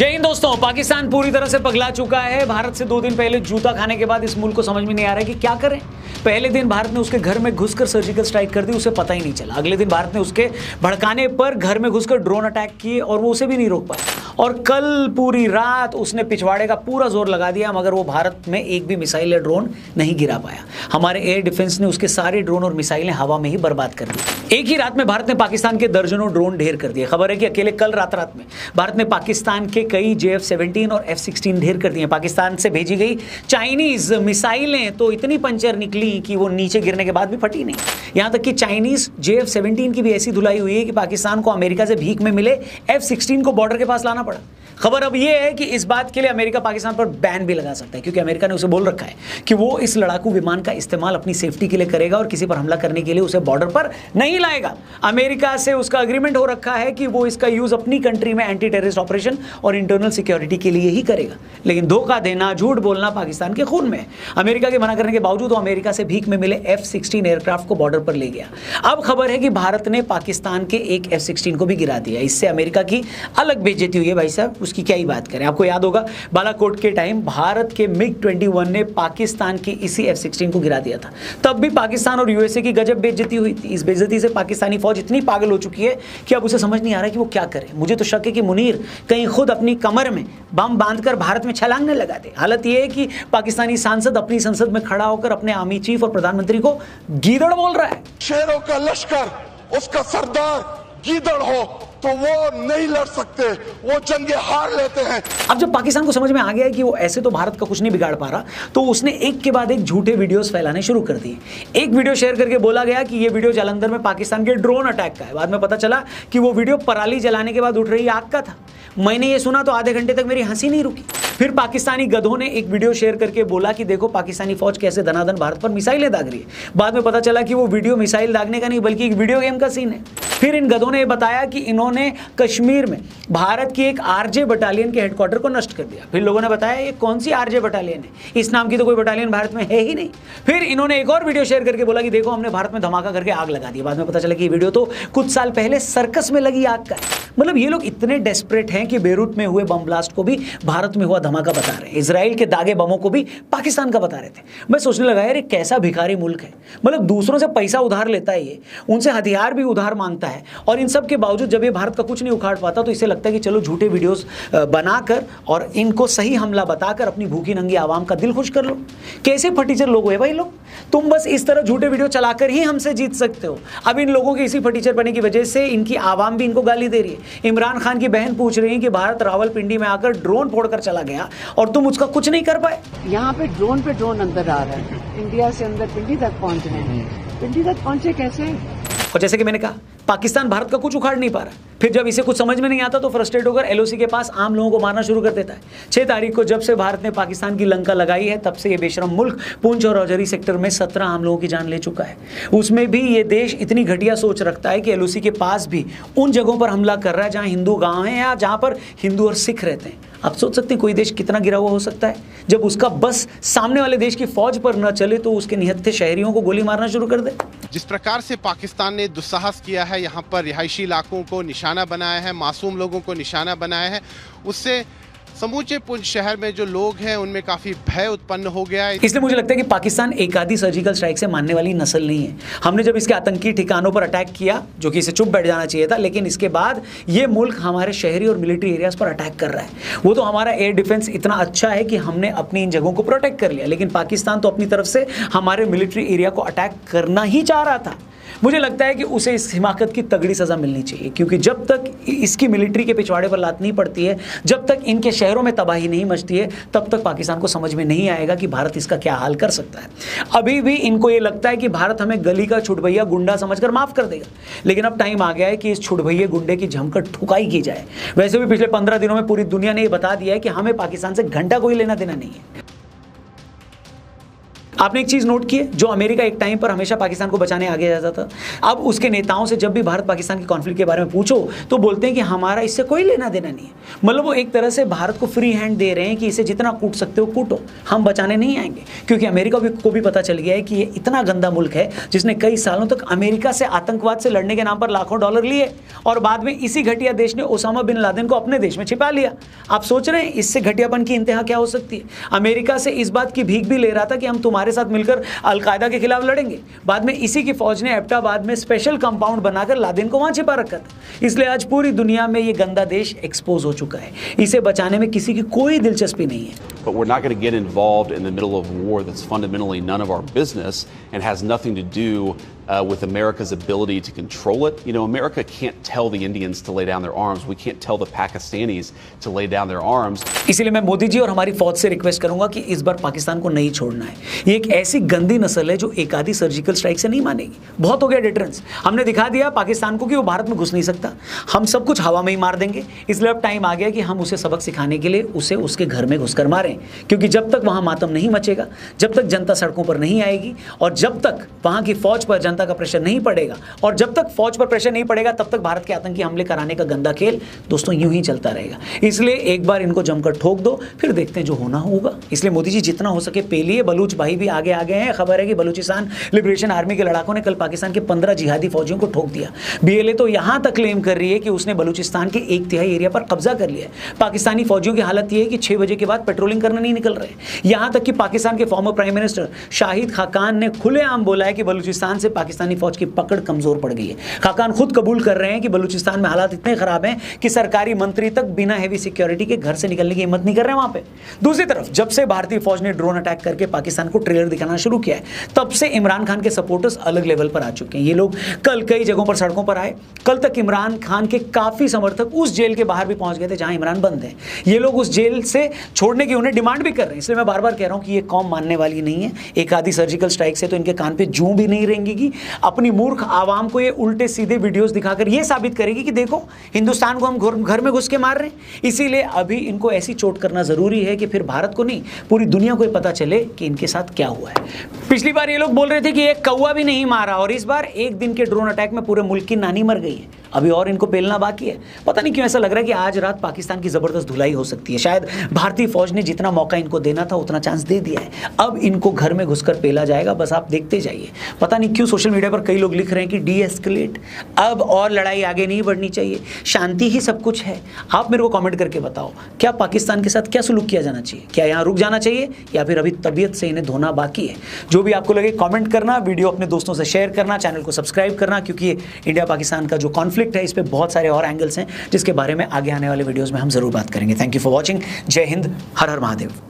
जय हिंद दोस्तों। पाकिस्तान पूरी तरह से पगला चुका है। भारत से 2 दिन पहले जूता खाने के बाद इस मुल्क को समझ में नहीं आ रहा है कि क्या करें। पहले दिन भारत ने उसके घर में घुसकर सर्जिकल स्ट्राइक कर दी, उसे पता ही नहीं चला। अगले दिन भारत ने उसके भड़काने पर घर में घुसकर ड्रोन अटैक किए और वो उसे भी नहीं रोक पाया। और कल पूरी रात उसने पिछवाड़े का पूरा जोर लगा दिया, मगर वो भारत में एक भी मिसाइल या ड्रोन नहीं गिरा पाया। हमारे एयर डिफेंस ने उसके सारे ड्रोन और मिसाइलें हवा में ही बर्बाद कर दी। एक ही रात में भारत ने पाकिस्तान के दर्जनों ड्रोन ढेर कर दिए। खबर है कि अकेले कल रात में भारत ने पाकिस्तान के कई JF-17 और F-16 ढेर कर दिए। पाकिस्तान से भेजी गई चाइनीज मिसाइलें तो इतनी पंचर निकली कि वो नीचे गिरने के बाद भी फटी नहीं। यहां तक कि चाइनीज JF-17 की भी ऐसी धुलाई हुई है कि पाकिस्तान को अमेरिका से भीख में मिले F-16 को बॉर्डर के पास लाना पड़ा। खबर अब यह है कि इस बात के लिए अमेरिका पाकिस्तान पर बैन भी लगा सकता है, क्योंकि अमेरिका ने उसे बोल रखा है कि वो इस लड़ाकू विमान का इस्तेमाल अपनी सेफ्टी के लिए करेगा और किसी पर हमला करने के लिए उसे बॉर्डर पर नहीं लाएगा। अमेरिका से उसका एग्रीमेंट हो रखा है कि वो इसका यूज अपनी कंट्री में एंटी टेररिस्ट ऑपरेशन और इंटरनल सिक्योरिटी के लिए ही करेगा। लेकिन धोखा देना, झूठ बोलना पाकिस्तान के खून में है। अमेरिका के मना करने के बावजूद वो अमेरिका से भीख में मिले F-16 एयरक्राफ्ट को बॉर्डर पर ले गया। अब खबर है कि भारत ने पाकिस्तान के एक F-16 को भी गिरा दिया। इससे अमेरिका की अलग बेइज्जती हुई है भाई साहब, उसकी क्या ही बात करें। आपको याद होगा बालाकोट के टाइम भारत के MiG-21 ने पाकिस्तान के इसी F-16 को गिरा दिया था। तब भी पाकिस्तान और USA की गजब बेइज्जती हुई थी। इस बेइज्जती से पाकिस्तानी फौज इतनी पागल हो चुकी है कि अब उसे समझ नहीं आ रहा है कि वो क्या करे। मुझे तो शक है कि मुनीर कहीं खुद अपनी कमर में बम बांधकर भारत में छलांग न लगा दे। हालत यह है कि पाकिस्तानी सांसद अपनी संसद में खड़ा होकर अपने आर्मी चीफ और प्रधानमंत्री को गीदड़ बोल रहा है। शेरों का लश्कर, उसका सरदार गीदड़ हो तो वो नहीं लड़ सकते, वो जंगे हार लेते हैं। अब जब पाकिस्तान को समझ में आ गया है कि वो ऐसे तो भारत का कुछ नहीं बिगाड़ पा रहा, तो उसने एक के बाद एक झूठे वीडियोस फैलाने शुरू कर दिए। एक वीडियो शेयर करके बोला गया कि ये वीडियो जालंधर में पाकिस्तान के ड्रोन अटैक का है। बाद में पता चला कि वो वीडियो पराली जलाने के बाद उठ रही आग का था। मैंने ये सुना तो आधे घंटे तक मेरी हंसी नहीं रुकी। फिर पाकिस्तानी गधों ने एक वीडियो शेयर करके बोला कि देखो पाकिस्तानी फौज कैसे धनाधन भारत पर मिसाइलें दाग रही है। बाद में पता चला कि वो वीडियो मिसाइल दागने का नहीं बल्कि एक वीडियो गेम का सीन है। फिर इन गधों ने बताया कि इन्होंने कश्मीर में भारत की एक RJ बटालियन के हेडक्वार्टर को नष्ट कर दिया। फिर लोगों ने बताया ये कौन सी RJ बटालियन है, इस नाम की तो कोई बटालियन भारत में है ही नहीं। फिर इन्होंने एक और वीडियो शेयर करके बोला कि देखो हमने भारत में धमाका करके आग लगा दी। बाद में पता चला कि ये वीडियो तो कुछ साल पहले सर्कस में लगी आग का है। मतलब ये लोग इतने डेस्परेट हैं कि बेरूत में हुए बम ब्लास्ट को भी भारत में हुआ धमाका बता रहे हैं। इजराइल के दागे बमों को भी पाकिस्तान का बता रहे थे। मैं सोचने लगा यार ये कैसा भिखारी मुल्क है। मतलब दूसरों से पैसा उधार लेता है, ये उनसे हथियार भी उधार मांगता है, और इन सब के बावजूद जब ये भारत का कुछ नहीं उखाड़ पाता तो इसे लगता है कि चलो झूठे वीडियोस बनाकर और इनको सही हमला बताकर अपनी भूखी नंगी आवाम का दिल खुश कर लो। कैसे फटीचर लोग हैं भाई लोग। तुम बस इस तरह झूठे वीडियो चलाकर ही हमसे जीत सकते हो। अब इन लोगों के इसी फटीचर बने की वजह से इनकी आवाम भी इनको गाली दे रही है। इमरान खान की बहन पूछ रही है कि भारत रावलपिंडी में आकर ड्रोन फोड़कर चला गया और तुम उसका कुछ नहीं कर पाए। यहाँ पे ड्रोन अंदर आ रहा है, इंडिया से अंदर पिंडी तक पहुंच रहे हैं। पिंडी तक पहुंचे कैसे? और जैसे कि मैंने कहा पाकिस्तान भारत का कुछ उखाड़ नहीं पा रहा। फिर जब इसे कुछ समझ में नहीं आता तो फ्रस्ट्रेट होकर LOC के पास आम लोगों को मारना शुरू कर देता है। 6 तारीख को जब से भारत ने पाकिस्तान की लंका लगाई है तब से ये बेशरम मुल्क पुंछ और रजौरी सेक्टर में 17 आम लोगों की जान ले चुका है। उसमें भी ये देश इतनी घटिया सोच रखता है कि LOC के पास भी उन जगहों पर हमला कर रहा है जहाँ हिंदू गाँव हैं या जहाँ पर हिंदू और सिख रहते हैं। आप सोच सकते हैं कोई देश कितना गिरा हुआ हो सकता है जब उसका बस सामने वाले देश की फौज पर न चले तो उसके निहत्थे शहरियों को गोली मारना शुरू कर दे। जिस प्रकार से पाकिस्तान ने दुस्साहस किया है, यहाँ पर रिहायशी इलाकों को निशाना बनाया है, मासूम लोगों को निशाना बनाया है, उससे समूचे पुंछ शहर में जो लोग हैं उनमें काफी भय उत्पन्न हो गया है। इसलिए मुझे लगता है कि पाकिस्तान एक आधी सर्जिकल स्ट्राइक से मानने वाली नस्ल नहीं है। हमने जब इसके आतंकी ठिकानों पर अटैक किया, जो कि इसे चुप बैठ जाना चाहिए था, लेकिन इसके बाद ये मुल्क हमारे शहरी और मिलिट्री एरियाज पर अटैक कर रहा है। वो तो हमारा एयर डिफेंस इतना अच्छा है कि हमने अपनी इन जगहों को प्रोटेक्ट कर लिया, लेकिन पाकिस्तान तो अपनी तरफ से हमारे मिलिट्री एरिया को अटैक करना ही चाह रहा था। मुझे लगता है कि उसे इस हिमाकत की तगड़ी सज़ा मिलनी चाहिए, क्योंकि जब तक इसकी मिलिट्री के पिछवाड़े पर लात नहीं पड़ती है, जब तक इनके शहरों में तबाही नहीं मचती है, तब तक पाकिस्तान को समझ में नहीं आएगा कि भारत इसका क्या हाल कर सकता है। अभी भी इनको ये लगता है कि भारत हमें गली का छुटभैया गुंडा समझकर माफ़ कर देगा, लेकिन अब टाइम आ गया है कि इस छुटभैया गुंडे की जमकर ठुकाई की जाए। वैसे भी पिछले 15 दिनों में पूरी दुनिया ने ये बता दिया है कि हमें पाकिस्तान से घंटा कोई लेना देना नहीं है। आपने एक चीज़ नोट की है, जो अमेरिका एक टाइम पर हमेशा पाकिस्तान को बचाने आगे जाता था, अब उसके नेताओं से जब भी भारत पाकिस्तान के कॉन्फ्लिक्ट के बारे में पूछो तो बोलते हैं कि हमारा इससे कोई लेना देना नहीं है। मतलब वो एक तरह से भारत को फ्री हैंड दे रहे हैं कि इसे जितना कूट सकते हो कूटो, हम बचाने नहीं आएंगे। क्योंकि अमेरिका को भी पता चल गया है कि ये इतना गंदा मुल्क है जिसने कई सालों तक अमेरिका से आतंकवाद से लड़ने के नाम पर लाखों डॉलर लिए और बाद में इसी घटिया देश ने ओसामा बिन लादेन को अपने देश में छिपा लिया। आप सोच रहे हैं इससे घटियापन की इंतहा क्या हो सकती है। अमेरिका से इस बात की भीख भी ले रहा था कि हम तुम्हारे साथ मिलकर अलकायदा के खिलाफ लड़ेंगे। बाद में इसी की फौज ने एबटाबाद में स्पेशल कंपाउंड बनाकर लादेन को वहां छिपा रखा था। इसलिए आज पूरी दुनिया में ये गंदा देश एक्सपोज हो चुका है। इसे बचाने में किसी की कोई दिलचस्पी नहीं है। But we're not going to get involved in the middle of a war that's fundamentally none of our business and has nothing to do with America's ability to control it. You know, America can't tell the Indians to lay down their arms. We can't tell the Pakistanis to lay down their arms. इसलिए मैं मोदी जी और हमारी फौज से request करूंगा कि इस बार पाकिस्तान को नहीं छोड़ना है। ये एक ऐसी गंदी नस्ल है जो एक आधी सर्जिकल स्ट्राइक से नहीं मानेगी। बहुत हो गया डिटरेंस, हमने दिखा दिया पाकिस्तान को कि वो भारत में घुस नहीं सकता। हम सब कुछ हवा में ही मार देंगे। इसलिए अब टाइम आ गया कि हम उसे सबक सिखाने के लिए उसे उसके घर में घुसकर मारें। क्योंकि जब तक वहां मातम नहीं मचेगा, जब तक जनता सड़कों पर नहीं आएगी और जब तक वहां की फौज पर जनता का प्रेशर नहीं पड़ेगा और जब तक फौज पर प्रेशर नहीं पड़ेगा, तब तक भारत के आतंकी हमले कराने का गंदा खेल दोस्तों यूं ही चलता रहेगा। इसलिए एक बार इनको जमकर ठोक दो, फिर देखते हैं जो होना होगा। इसलिए मोदी जी जितना हो सके पेलिए। बलूच भाई भी आगे आ गए हैं। खबर है कि बलूचिस्तान लिबरेशन आर्मी के लड़ाकों ने कल पाकिस्तान के 15 जिहादी फौजियों को ठोक दिया। बीएलए तो यहां तक क्लेम कर रही है कि उसने बलूचिस्तान के 1/3 एरिया पर कब्जा कर लिया है। पाकिस्तानी फौजियों की हालत यह है कि 6 बजे के बाद पेट्रोलिंग करने नहीं निकल रहे। यहां तक कि पाकिस्तान के former prime minister Shahid Khaqan ने खुलेआम बोला है कि बलूचिस्तान से पाकिस्तानी फौज की पकड़ कमजोर पड़ गई है। खाकान खुद कबूल कर रहे हैं कि बलूचिस्तान में हालात इतने खराब हैं कि सरकारी मंत्री तक बिना हेवी सिक्योरिटी के घर से निकलने की हिम्मत नहीं कर रहे हैं वहां पे। दूसरी तरफ जब से भारतीय फौज ने ड्रोन अटैक करके पाकिस्तान को ट्रेलर दिखाना शुरू किया है, तब से इमरान खान के सपोर्टर्स अलग लेवल पर आ चुके हैं। ये लोग कल कई जगहों पर सड़कों पर आए। कल तक इमरान खान के काफी समर्थक उस जेल के बाहर भी पहुंच गए थे जहां इमरान बंद है। ये लोग उस जेल से छोड़ने की उन्हें डिमांड भी कर रहे हैं। इसलिए मैं बार बार कह रहा हूं कि ये कौम मानने वाली नहीं है। एक आधी सर्जिकल स्ट्राइक से तो इनके कान पे जूं भी नहीं रेंगेगी। अपनी मूर्ख आवाम को ये उल्टे सीधे वीडियोस दिखाकर ये साबित करेगी कि देखो हिंदुस्तान को हम घर में घुस के मार रहे हैं। इसीलिए अभी इनको ऐसी चोट करना जरूरी है कि फिर भारत को नहीं पूरी दुनिया को पता चले कि इनके साथ क्या हुआ है। पिछली बार ये लोग बोल रहे थे कि एक कौवा भी नहीं मारा और इस बार एक दिन के ड्रोन अटैक में पूरे मुल्क की नानी मर गई है। अभी और इनको पेलना बाकी है। पता नहीं क्यों ऐसा लग रहा है कि आज रात पाकिस्तान की जबरदस्त धुलाई हो सकती है। शायद भारतीय फौज ने जितना मौका इनको देना था उतना चांस दे दिया है। अब इनको घर में घुसकर पेला जाएगा, बस आप देखते जाइए। पता नहीं क्यों सोशल मीडिया पर कई लोग लिख रहे हैं कि डीएस्केलेट, अब और लड़ाई आगे नहीं बढ़नी चाहिए, शांति ही सब कुछ है। आप मेरे को कमेंट करके बताओ, क्या पाकिस्तान के साथ क्या सलूक किया जाना चाहिए? क्या यहाँ रुक जाना चाहिए या फिर अभी तबीयत से इन्हें धोना बाकी है? जो भी आपको लगे कमेंट करना, वीडियो अपने दोस्तों से शेयर करना, चैनल को सब्सक्राइब करना, क्योंकि ये इंडिया पाकिस्तान का जो कॉन्फ्लिक्ट है इस पे बहुत सारे और एंगल्स हैं जिसके बारे में आगे आने वाले वीडियोस में हम जरूर बात करेंगे। Thank you for watching. जय हिंद, हर हर महादेव।